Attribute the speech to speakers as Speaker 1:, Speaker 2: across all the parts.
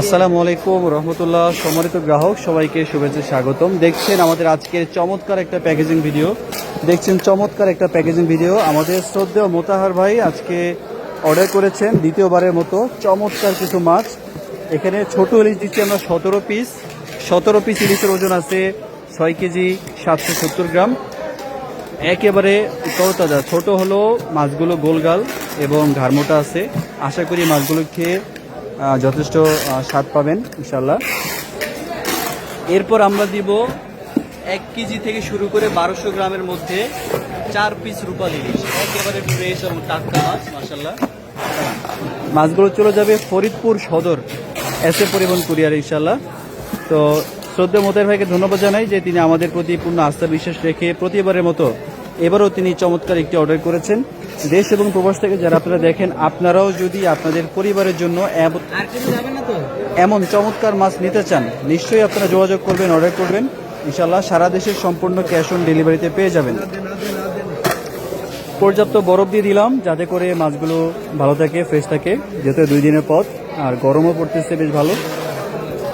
Speaker 1: আসসালামু আলাইকুম রহমতুল্লাহ। সম্মানিত গ্রাহক সবাইকে শুভেচ্ছা স্বাগতম। দেখছেন আমাদের আজকের চমৎকার একটা প্যাকেজিং ভিডিও। আমাদের শ্রদ্ধেয় মোতাহার ভাই আজকে অর্ডার করেছেন দ্বিতীয়বারের মতো চমৎকার কিছু মাছ। এখানে ছোট ইলিশ দিচ্ছি আমরা 17 পিস ইলিশের ওজন আছে 6 কেজি 770 গ্রাম। একেবারে তরতাজা। ছোট হলো মাছগুলো, গোলগাল এবং ঘাড়মোটা আছে। আশা করি মাছগুলো খেয়ে যথেষ্ট স্বাদ পাবেন ইনশাল্লাহ। এরপর আমরা দিব 1 কেজি থেকে শুরু করে 1200 গ্রামের মধ্যে 4 পিস রূপালী ইলিশ, একেবারে ফ্রেশ এবং টাটকা মাছ মাশাল্লাহ। মাছগুলো চলে যাবে ফরিদপুর সদর এসএ পরিবহন কুরিয়ার ইনশাল্লাহ। তো শ্রদ্ধেয় মোতাহার ভাইকে ধন্যবাদ জানাই যে তিনি আমাদের প্রতি পূর্ণ আস্থা বিশ্বাস রেখে প্রতিবারের মতো এবারও তিনি চমৎকার একটি অর্ডার করেছেন। দেশ এবং প্রবাস থেকে যারা আপনারা দেখেন, আপনারাও যদি আপনাদের পরিবারের জন্য এমন চমৎকার মাছ নিতে চান, নিশ্চয়ই আপনারা যোগাযোগ করবেন, অর্ডার করবেন ইনশাল্লাহ। সারা দেশের সম্পূর্ণ ক্যাশ অন ডেলিভারিতে পেয়ে যাবেন। পর্যাপ্ত বরফ দিয়ে দিলাম যাতে করে মাছগুলো ভালো থাকে, ফ্রেশ থাকে, যেহেতু 2 দিনের পথ আর গরমও পড়তেছে বেশ ভালো।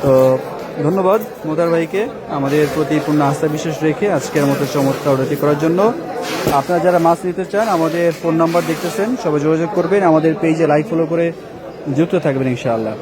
Speaker 1: তো ধন্যবাদ মোতাহার ভাইকে আমাদের প্রতি পূর্ণ আস্থা বিশ্বাস রেখে আজকের মতো চমৎকার অর্ডারটি করার জন্য। আপনারা যারা মাছ নিতে চান আমাদের ফোন নাম্বার দেখতেছেন, সবাই যোগাযোগ করবেন, আমাদের পেজে লাইক ফলো করে যুক্ত থাকবেন ইনশাআল্লাহ।